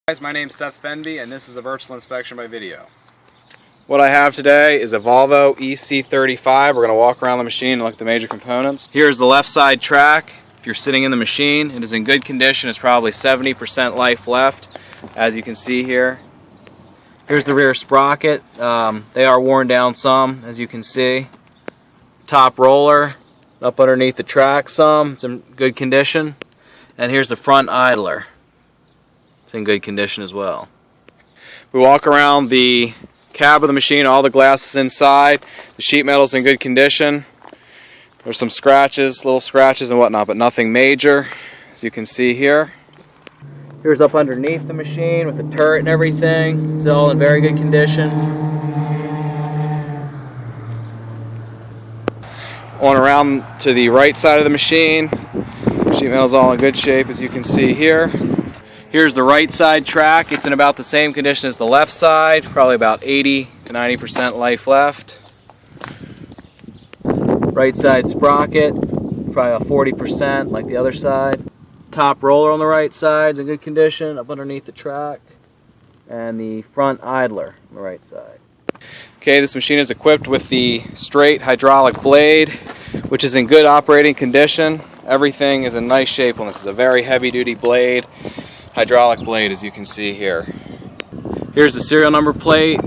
Guys, my name's Seth and this is a virtual inspection by video. What I have today is a Volvo EC35. We're going to walk around the machine and look at the major components. Here's the left side track. If you're sitting in the machine, it is in good condition. It's probably 70% life left, as you can see here. Here's the rear sprocket. They are worn down some, as you can see. Top roller up underneath the track some. It's in good condition. And here's the front idler. It's in good condition as well. We walk around the cab of the machine, all the glass is inside. The sheet metal's in good condition. There's some scratches, little scratches and whatnot, but nothing major, as you can see here. Here's up underneath the machine with the turret and everything. It's all in very good condition. On around to the right side of the machine. Sheet metal's all in good shape, as you can see here. Here's the right side track. It's in about the same condition as the left side, probably about 80 to 90% life left. Right side sprocket, probably about 40% like the other side. Top roller on the right side is in good condition, up underneath the track. And the front idler on the right side. Okay, this machine is equipped with the straight hydraulic blade, which is in good operating condition. Everything is in nice shape on this. It's a very heavy duty blade. Hydraulic blade, as you can see here. Here's the serial number plate.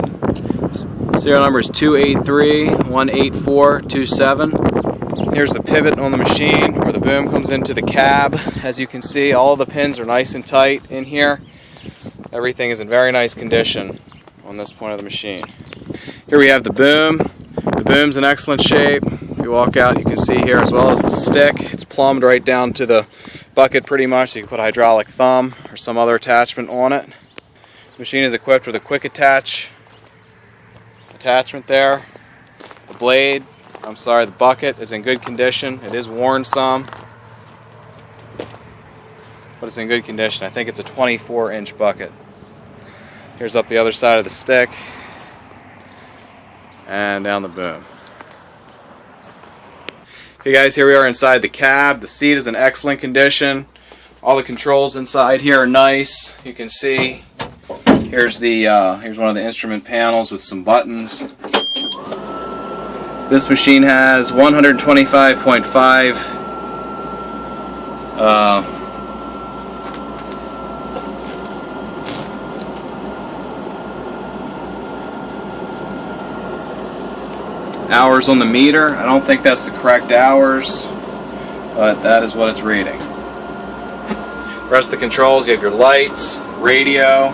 Serial number is 283-18427. Here's the pivot on the machine where the boom comes into the cab. As you can see, all of the pins are nice and tight in here. Everything is in very nice condition on this point of the machine. Here we have the boom. The boom's in excellent shape. If you walk out, you can see here, as well as the stick. It's plumbed right down to the bucket pretty much, so you can put a hydraulic thumb or some other attachment on it. The machine is equipped with a quick attachment there. The bucket is in good condition. It is worn some, but it's in good condition. I think it's a 24-inch bucket. Here's up the other side of the stick and down the boom. Okay guys, here we are inside the cab. The seat is in excellent condition. All the controls inside here are nice. You can see here's one of the instrument panels with some buttons. This machine has 125.5 hours on the meter. I don't think that's the correct hours, but that is what it's reading. The rest of the controls, you have your lights, radio,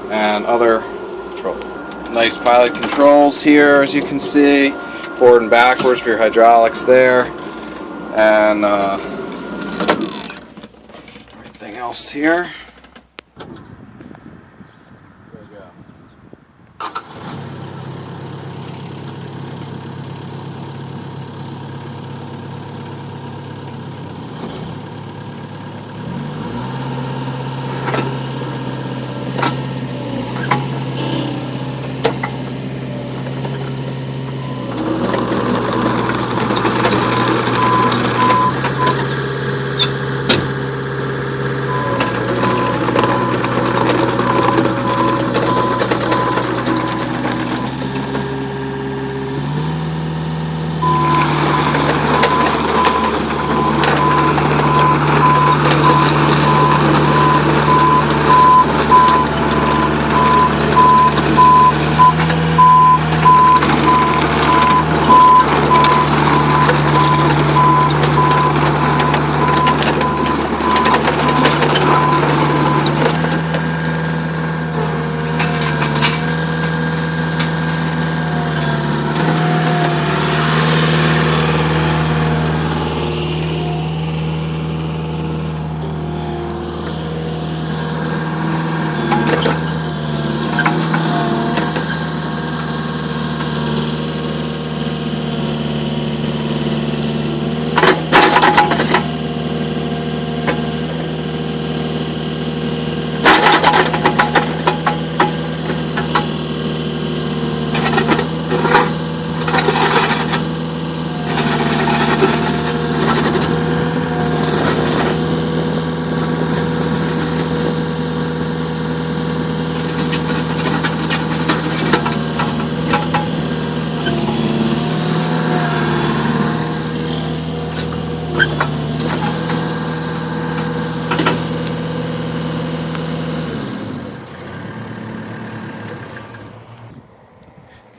and other controls. Nice pilot controls here, as you can see. Forward and backwards for your hydraulics there. And everything else here. There we go.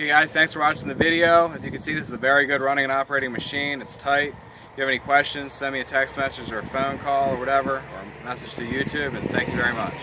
Okay guys, thanks for watching the video. As you can see, this is a very good running and operating machine. It's tight. If you have any questions, send me a text message or a phone call or whatever, or a message to YouTube, and thank you very much.